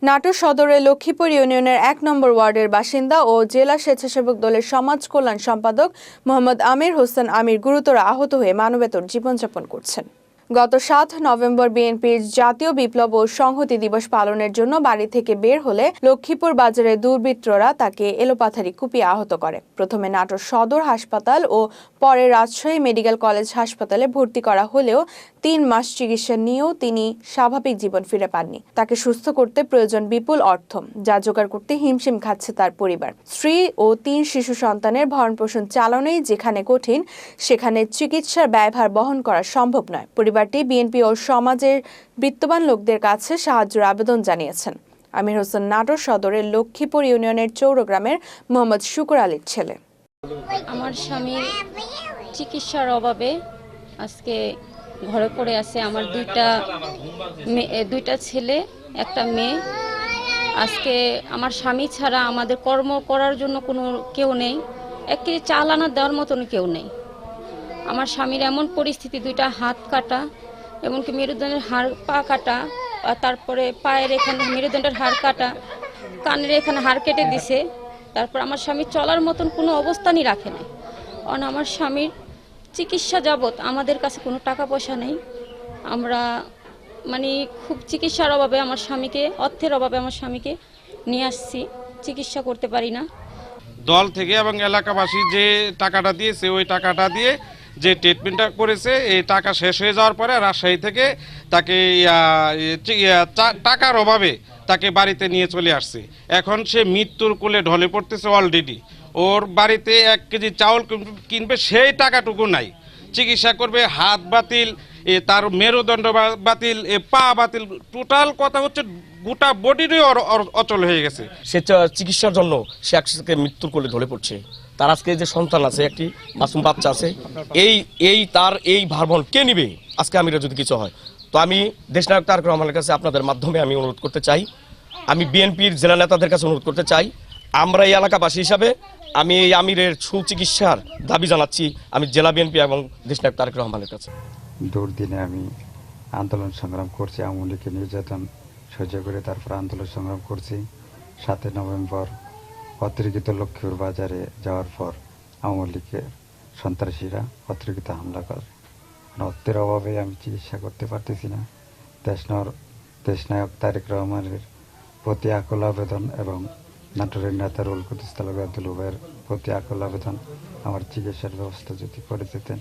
নাটোর সদরের লক্ষ্মীপুর ইউনিয়নের ১ নম্বর ওয়ার্ডের বাসিন্দা ও জেলা স্বেচ্ছাসেবক দলের সমাজ কল্যাণ সম্পাদক মোহাম্মদ আমির হোসেন আমির গুরুতর আহত হয়ে মানবেতর জীবনযাপন করছেন। গত ৭ নভেম্বর বিএনপির জাতীয় বিপ্লব ও সংহতি দিবস পালনের জন্য বাড়ি থেকে বের হলে লক্ষ্মীপুর বাজারে দুর্বৃত্তরা তাকে এলোপাথারি কুপিয়ে আহত করে। প্রথমে নাটোর সদর হাসপাতাল ও পরে রাজশাহী মেডিকেল কলেজ হাসপাতালে ভর্তি করা হলেও ৩ মাস চিকিৎসা নিয়েও তিনি স্বাভাবিক জীবন ফিরে পাননি। তাকে সুস্থ করতে প্রয়োজন বিপুল অর্থ, যা জোগাড় করতে হিমশিম খাচ্ছে তার পরিবার। স্ত্রী ও ৩ শিশু সন্তানের ভরণ-পোষণ চালানোই যেখানে কঠিন, সেখানে চিকিৎসার ব্যয়ভার বহন করা সম্ভব নয়। পরিবারটি বিএনপি ও সমাজের বিত্তবান লোকদের কাছে সাহায্যের আবেদন জানিয়েছেন। আমির হোসেন নাটোর সদরের লক্ষ্মীপুর ইউনিয়নের চৌরগ্রামের মোহাম্মদ শুকুর আলীর ছেলে। আমার স্বামীর চিকিৎসার অভাবে আজকে ঘরে পড়ে আছে। আমার দুইটা ছেলে, একটা মেয়ে। আজকে আমার স্বামী ছাড়া আমাদের কর্ম করার জন্য কোনো কেউ নেই, এক কেজি চাল আনা দেওয়ার মতন কেউ নেই। আমার স্বামীর এমন পরিস্থিতি, 2টা হাত কাটা, এমনকি মেরুদণ্ডের হাড় পা কাটা, তারপরে পায়ের এখানে মেরুদণ্ডের হাড় কাটা, কানের এখানে হাড় কেটে দিছে। তারপর আমার স্বামী চলার মতন কোনো অবস্থানই রাখে না। কারণ আমার স্বামীর চিকিৎসা যাবত আমাদের কাছে কোনো টাকা পয়সা নেই। আমরা খুব চিকিৎসার অভাবে আমার স্বামীকে, অর্থের অভাবে আমার স্বামীকে নিয়ে আসছি, চিকিৎসা করতে পারি না। দল থেকে এবং এলাকাবাসী যে টাকাটা দিয়েছে, ওই টাকাটা দিয়ে যে ট্রিটমেন্টটা করেছে, এই টাকা শেষ হয়ে যাওয়ার পরে রাজশাহী থেকে তাকে টাকার অভাবে তাকে বাড়িতে নিয়ে চলে আসছে। এখন সে মৃত্যুর কোলে ঢলে পড়তেছে অলরেডি। ওর বাড়িতে 1 কেজি চাউল কিনবে, সেই টাকাটুকু নাই। চিকিৎসা করবে, হাত বাতিল, তার মেরুদণ্ড বাতিল, পা বাতিল, টোটাল কথা হচ্ছে গোটা বডিরই অচল হয়ে গেছে। সে চিকিৎসার জন্য সে আজকে মৃত্যুর কোলে ঢলে পড়ছে। তার আজকে যে সন্তান আছে, একটি মাসুম বাচ্চা আছে, তার এই ভারবহন কে নিবে আজকে আমিরা যদি কিছু হয়? তো আমি দেশনায়ক তারেক রহমানের কাছে আপনাদের মাধ্যমে আমি অনুরোধ করতে চাই, আমি বিএনপির জেলা নেতাদের কাছে অনুরোধ করতে চাই, আমরা এই এলাকাবাসী হিসাবে আমি এই আমিরের সুচিকিৎসার দাবি জানাচ্ছি আমি জেলা বিএনপি এবং দেশনায়ক তারেক রহমানের কাছে। দুর্দিনে আমি আন্দোলন সংগ্রাম করছি, আওয়ামী লীগের নির্যাতন সহ্য করে তারপর আন্দোলন সংগ্রাম করছি। 7 নভেম্বর অতিরিক্ত লক্ষ্মীপুর বাজারে যাওয়ার পর আওয়ামী লীগের সন্ত্রাসীরা অতিরিক্ত হামলা করে। অর্থের অভাবে আমি চিকিৎসা করতে পারতেছি না। দেশনায়ক তারেক রহমানের প্রতি আকুল আবেদন এবং নাটোরের নেতা রুহুল কুদ্দুস তালুকদার দুলু ভাইয়ের প্রতি আকুল আবেদন, আমার চিকিৎসার ব্যবস্থা যদি করে দিতেন।